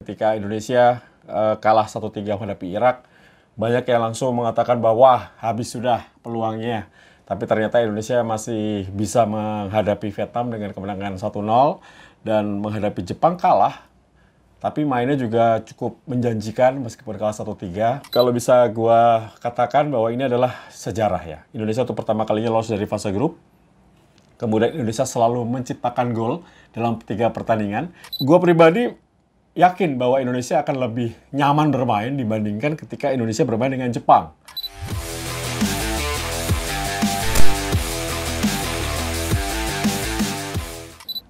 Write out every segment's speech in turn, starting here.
Ketika Indonesia kalah 1-3 menghadapi Irak, banyak yang langsung mengatakan bahwa habis sudah peluangnya. Tapi ternyata Indonesia masih bisa menghadapi Vietnam dengan kemenangan 1-0 dan menghadapi Jepang kalah. Tapi mainnya juga cukup menjanjikan meskipun kalah 1-3. Kalau bisa gua katakan bahwa ini adalah sejarah ya. Indonesia untuk pertama kalinya lolos dari fase grup. Kemudian Indonesia selalu menciptakan gol dalam 3 pertandingan. Gua pribadi yakin bahwa Indonesia akan lebih nyaman bermain dibandingkan ketika Indonesia bermain dengan Jepang.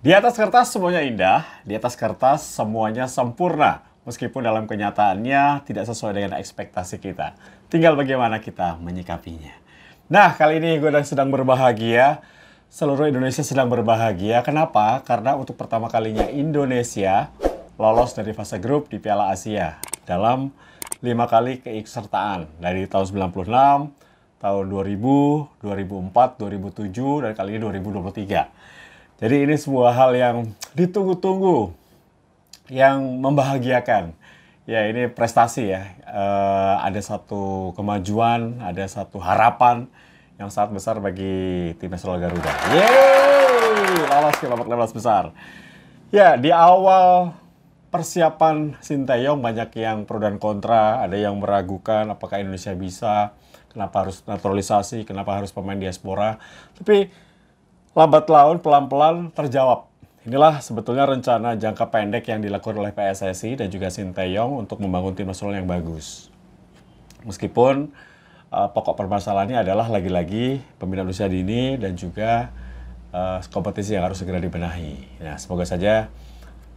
Di atas kertas semuanya indah, di atas kertas semuanya sempurna. Meskipun dalam kenyataannya tidak sesuai dengan ekspektasi kita. Tinggal bagaimana kita menyikapinya. Nah, kali ini gue sedang berbahagia. Seluruh Indonesia sedang berbahagia. Kenapa? Karena untuk pertama kalinya Indonesia lolos dari fase grup di Piala Asia dalam 5 kali keikutsertaan dari tahun 96, tahun 2000, 2004, 2007, dan kali ini 2023. Jadi ini sebuah hal yang ditunggu-tunggu, yang membahagiakan. Ya ini prestasi ya, ada satu kemajuan, ada satu harapan yang sangat besar bagi tim nasional Garuda. Yeay, lolos ke babak 16 besar. Ya, di awal persiapan Sinteyong banyak yang pro dan kontra, ada yang meragukan apakah Indonesia bisa, kenapa harus naturalisasi, kenapa harus pemain diaspora. Tapi lambat laun pelan-pelan terjawab. Inilah sebetulnya rencana jangka pendek yang dilakukan oleh PSSI dan juga Sinteyong untuk membangun tim nasional yang bagus. Meskipun pokok permasalahannya adalah lagi-lagi pembinaan usia dini dan juga kompetisi yang harus segera dibenahi. Nah, semoga saja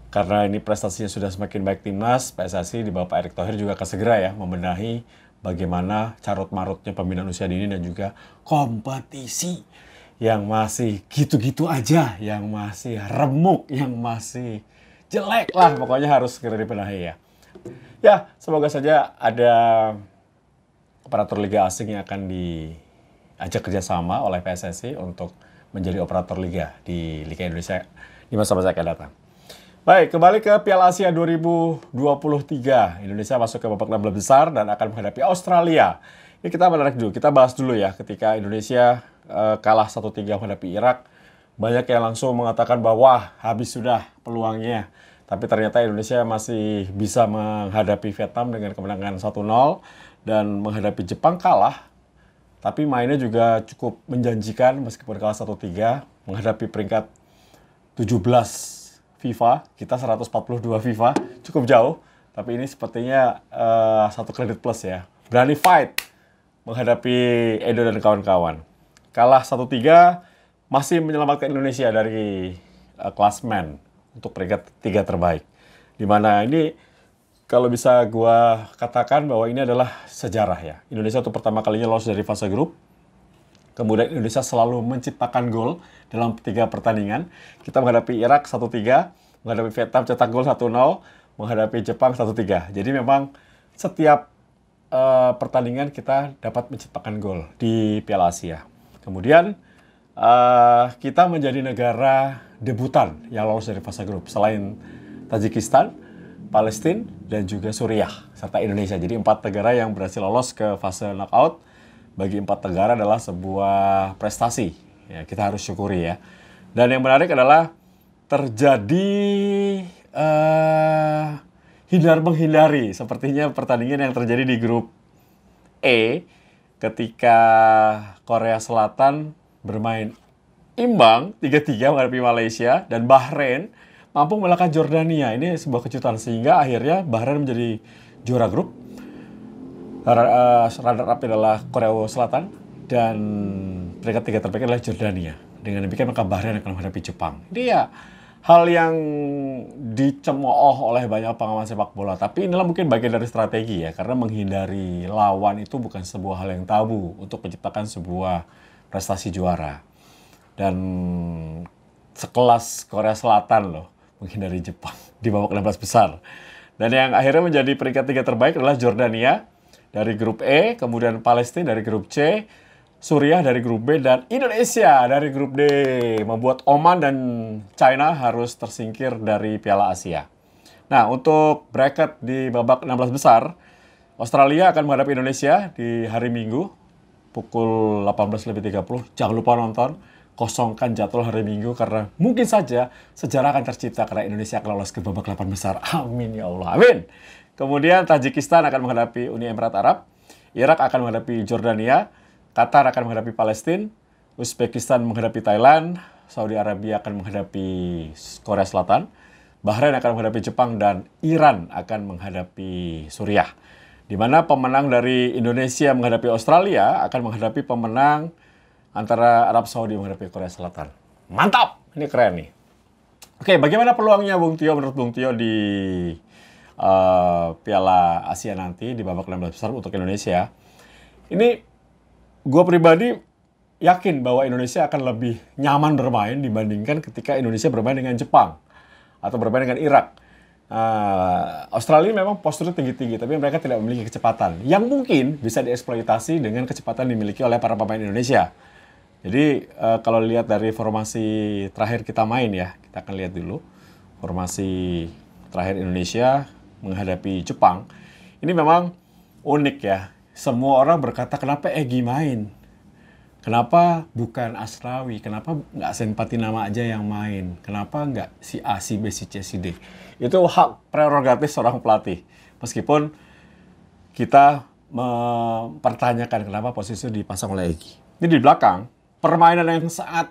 karena ini prestasinya sudah semakin baik timnas, PSSI di bawah Pak Erick Thohir juga akan segera ya membenahi bagaimana carut-marutnya pembinaan usia dini dan juga kompetisi yang masih gitu-gitu aja, yang masih remuk, yang masih jelek lah, pokoknya harus segera dibenahi ya. Ya, semoga saja ada operator liga asing yang akan diajak kerjasama oleh PSSI untuk menjadi operator liga di Liga Indonesia di masa-masa akan datang. Baik, kembali ke Piala Asia 2023. Indonesia masuk ke babak 16 besar dan akan menghadapi Australia. Ini kita menarik dulu, kita bahas dulu ya ketika Indonesia kalah 1-3 menghadapi Irak. Banyak yang langsung mengatakan bahwa habis sudah peluangnya. Tapi ternyata Indonesia masih bisa menghadapi Vietnam dengan kemenangan 1-0 dan menghadapi Jepang kalah. Tapi mainnya juga cukup menjanjikan meskipun kalah 1-3 menghadapi peringkat 17 FIFA, kita 142 FIFA, cukup jauh. Tapi ini sepertinya satu kredit plus ya. Berani fight menghadapi Edo dan kawan-kawan. Kalah 1-3, masih menyelamatkan Indonesia dari klasmen untuk peringkat 3 terbaik. Dimana ini kalau bisa gua katakan bahwa ini adalah sejarah ya. Indonesia untuk pertama kalinya lolos dari fase grup. Kemudian Indonesia selalu menciptakan gol dalam 3 pertandingan. Kita menghadapi Irak 1-3, menghadapi Vietnam cetak gol 1-0, menghadapi Jepang 1-3. Jadi memang setiap pertandingan kita dapat menciptakan gol di Piala Asia. Kemudian kita menjadi negara debutan yang lolos dari fase grup. Selain Tajikistan, Palestina, dan juga Suriah, serta Indonesia. Jadi 4 negara yang berhasil lolos ke fase knockout. Bagi 4 negara adalah sebuah prestasi. Ya, kita harus syukuri ya. Dan yang menarik adalah terjadi hindar-menghindari. Sepertinya pertandingan yang terjadi di grup E ketika Korea Selatan bermain imbang 3-3 menghadapi Malaysia dan Bahrain mampu mengalahkan Jordania. Ini sebuah kejutan sehingga akhirnya Bahrain menjadi juara grup. Runner-up adalah Korea Selatan dan peringkat 3 terbaik adalah Jordania. Dengan demikian maka Bahrain akan menghadapi Jepang. Ini ya hal yang dicemooh oleh banyak pengamat sepak bola. Tapi inilah mungkin bagian dari strategi ya, karena menghindari lawan itu bukan sebuah hal yang tabu untuk menciptakan sebuah prestasi juara. Dan sekelas Korea Selatan loh menghindari Jepang di babak 16 besar. Dan yang akhirnya menjadi peringkat 3 terbaik adalah Jordania dari grup E, kemudian Palestina dari grup C, Suriah dari grup B, dan Indonesia dari grup D. Membuat Oman dan China harus tersingkir dari Piala Asia. Nah, untuk bracket di babak 16 besar, Australia akan menghadapi Indonesia di hari Minggu pukul 18.30. Jangan lupa nonton, kosongkan jadwal hari Minggu karena mungkin saja sejarah akan tercipta karena Indonesia akan lolos ke babak 8 besar. Amin ya Allah, amin. Kemudian Tajikistan akan menghadapi Uni Emirat Arab, Irak akan menghadapi Jordania, Qatar akan menghadapi Palestina, Uzbekistan menghadapi Thailand, Saudi Arabia akan menghadapi Korea Selatan, Bahrain akan menghadapi Jepang, dan Iran akan menghadapi Suriah. Di mana pemenang dari Indonesia menghadapi Australia akan menghadapi pemenang antara Arab Saudi menghadapi Korea Selatan. Mantap! Ini keren nih. Oke, bagaimana peluangnya Bung Tio menurut Bung Tio di Piala Asia nanti di babak 16 besar untuk Indonesia? Ini gue pribadi yakin bahwa Indonesia akan lebih nyaman bermain dibandingkan ketika Indonesia bermain dengan Jepang atau bermain dengan Irak. Australia memang posturnya tinggi-tinggi, tapi mereka tidak memiliki kecepatan yang mungkin bisa dieksploitasi dengan kecepatan dimiliki oleh para pemain Indonesia. Jadi kalau lihat dari formasi terakhir kita main ya, kita akan lihat dulu formasi terakhir Indonesia menghadapi Jepang. Ini memang unik ya. Semua orang berkata kenapa Egy main? Kenapa bukan Asnawi? Kenapa nggak Senpati Nama aja yang main? Kenapa nggak si A, si B, si C, si D? Itu hak prerogatif seorang pelatih. Meskipun kita mempertanyakan kenapa posisi dipasang oleh Egy. Ini di belakang, permainan yang sangat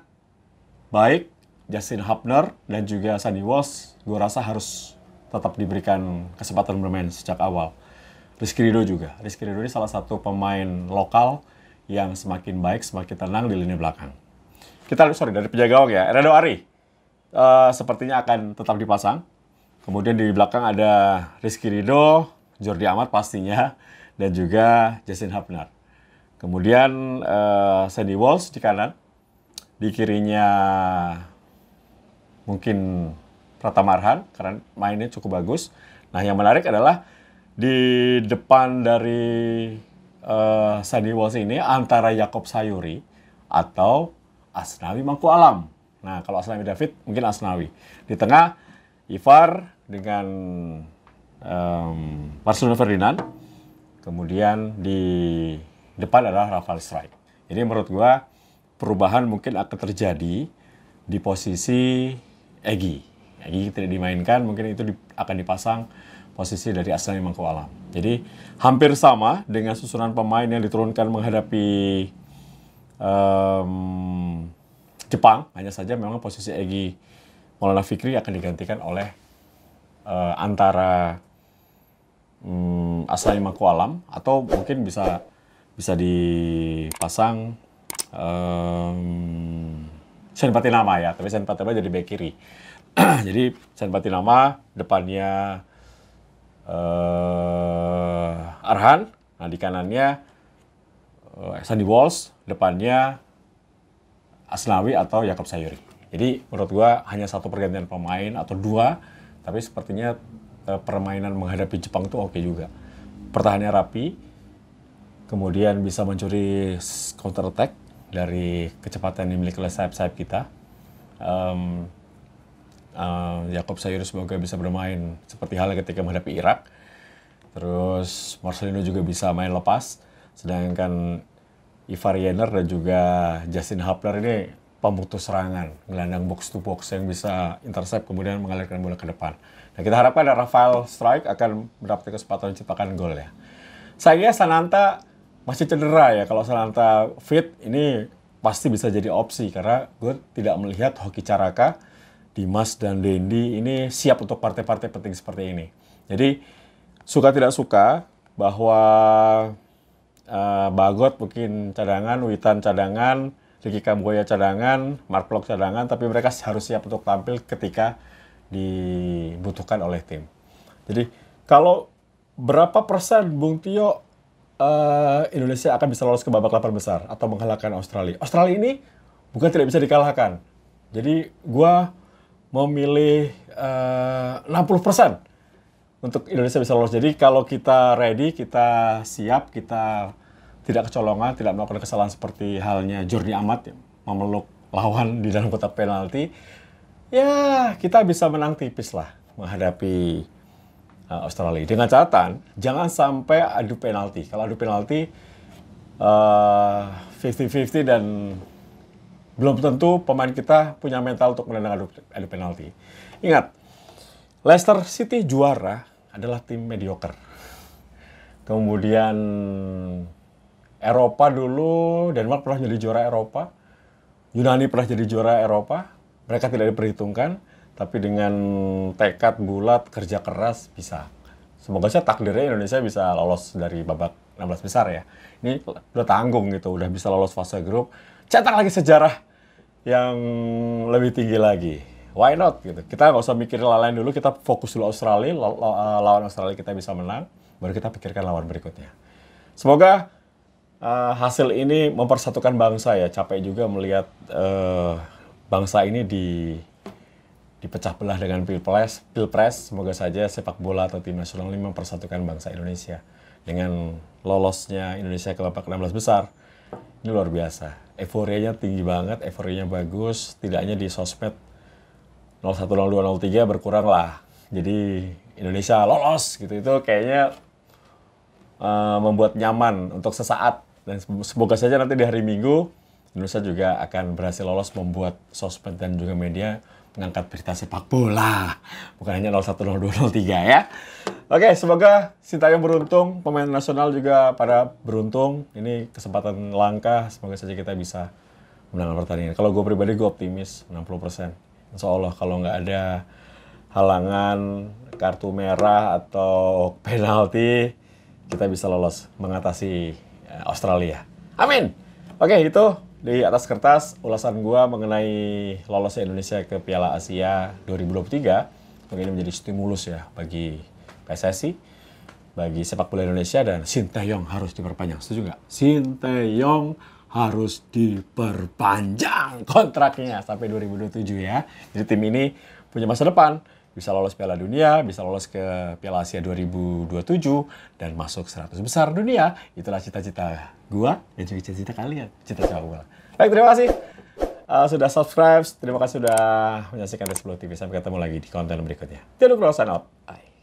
baik, Justin Hubner dan juga Sandy Walsh, gue rasa harus tetap diberikan kesempatan bermain sejak awal. Rizky Ridho juga. Rizky Ridho ini salah satu pemain lokal yang semakin baik, semakin tenang di lini belakang. Kita lihat, dari penjaga gawang ya, Redo Ari. Sepertinya akan tetap dipasang. Kemudian di belakang ada Rizky Ridho, Jordi Amat pastinya, dan juga Justin Hubner. Kemudian Sandy Walsh di kanan. Di kirinya mungkin Pratama Arhan, karena mainnya cukup bagus. Nah, yang menarik adalah di depan dari Sandy Walsh ini antara Yaakob Sayuri atau Asnawi Mangku Alam. Nah, kalau Asnawi David mungkin Asnawi. Di tengah Ivar dengan Marcelino Ferdinand. Kemudian di depan adalah Rafael Strijk. Jadi menurut gua perubahan mungkin akan terjadi di posisi Egy. Egy tidak dimainkan, mungkin itu akan dipasang posisi dari Asnawi Mangku Alam. Jadi hampir sama dengan susunan pemain yang diturunkan menghadapi Jepang. Hanya saja memang posisi Egy Maulana Fikri akan digantikan oleh antara Asnawi Mangku Alam atau mungkin bisa dipasang Senpati Nama ya. Tapi Senpati Nama jadi bek kiri. Jadi Senpati Nama depannya Arhan, nah di kanannya Sandy Walsh, depannya Asnawi atau Yaakob Sayuri. Jadi menurut gua hanya satu pergantian pemain atau dua, tapi sepertinya permainan menghadapi Jepang itu oke juga. Pertahanannya rapi, kemudian bisa mencuri counter attack dari kecepatan yang dimiliki oleh sayap-sayap kita. Yaakob Sayuri semoga bisa bermain seperti halnya ketika menghadapi Irak. Terus Marcelino juga bisa main lepas. Sedangkan Ivar Yener dan juga Justin Hubner ini pemutus serangan. Gelandang box to box yang bisa intercept kemudian mengalirkan bola ke depan. Nah, kita harapkan Rafael Strijk akan mendapatkan kesempatan menciptakan gol ya. Sayangnya Sananta masih cedera ya. Kalau Sananta fit ini pasti bisa jadi opsi. Karena gue tidak melihat Hoki Caraka, Dimas dan Dendi ini siap untuk partai-partai penting seperti ini. Jadi suka tidak suka bahwa Bagot mungkin cadangan, Witan cadangan, Ricky Kamboya cadangan, Mark Klok cadangan, tapi mereka harus siap untuk tampil ketika dibutuhkan oleh tim. Jadi kalau berapa persen Bung Tio Indonesia akan bisa lolos ke babak 8 besar atau mengalahkan Australia? Australia ini bukan tidak bisa dikalahkan. Jadi gua memilih 60% untuk Indonesia bisa lolos. Jadi kalau kita ready, kita siap, kita tidak kecolongan, tidak melakukan kesalahan seperti halnya Jordi Amat yang memeluk lawan di dalam kotak penalti, ya kita bisa menang tipis lah menghadapi Australia. Dengan catatan, jangan sampai adu penalti. Kalau adu penalti, 50-50 dan belum tentu pemain kita punya mental untuk menendang adu penalti. Ingat, Leicester City juara adalah tim mediocre. Kemudian Eropa dulu, Denmark pernah jadi juara Eropa. Yunani pernah jadi juara Eropa. Mereka tidak diperhitungkan, tapi dengan tekad bulat, kerja keras bisa. Semoga saja takdirnya Indonesia bisa lolos dari babak 16 besar ya. Ini udah tanggung gitu, udah bisa lolos fase grup. Cetak lagi sejarah yang lebih tinggi lagi. Why not gitu. Kita nggak usah mikirin lain dulu, kita fokus dulu Australia, lawan Australia kita bisa menang, baru kita pikirkan lawan berikutnya. Semoga hasil ini mempersatukan bangsa ya. Capek juga melihat bangsa ini dipecah belah dengan pilpres. Semoga saja sepak bola atau tim nasional ini mempersatukan bangsa Indonesia. Dengan lolosnya Indonesia ke babak 16 besar, ini luar biasa. Euforianya tinggi banget, euforianya bagus. Tidaknya di sosmed 01, 02, 03 berkurang lah. Jadi Indonesia lolos gitu. Itu kayaknya membuat nyaman untuk sesaat. Dan semoga saja nanti di hari Minggu Indonesia juga akan berhasil lolos, membuat sosmed dan juga media mengangkat berita sepak bola. Bukan hanya 01, 02, 03 ya. Oke, semoga Sintayong beruntung, pemain nasional juga pada beruntung. Ini kesempatan langka, semoga saja kita bisa menangkan pertandingan. Kalau gue pribadi, gue optimis 60%. Insya Allah kalau nggak ada halangan, kartu merah atau penalti, kita bisa lolos mengatasi Australia. Amin! Oke, itu di atas kertas ulasan gue mengenai lolosnya Indonesia ke Piala Asia 2023. Mungkin ini menjadi stimulus ya bagi PSSI, bagi sepak bola Indonesia, dan Sintayong harus diperpanjang. Setuju nggak? Sintayong harus diperpanjang kontraknya sampai 2027 ya. Jadi tim ini punya masa depan. Bisa lolos Piala Dunia, bisa lolos ke Piala Asia 2027, dan masuk 100 besar dunia. Itulah cita-cita gua dan juga cita-cita kalian. Cita-cita gua. Baik, terima kasih sudah subscribe. Terima kasih sudah menyaksikan Tes Blue TV. Sampai ketemu lagi di konten berikutnya. Jangan lupa sign out. Bye.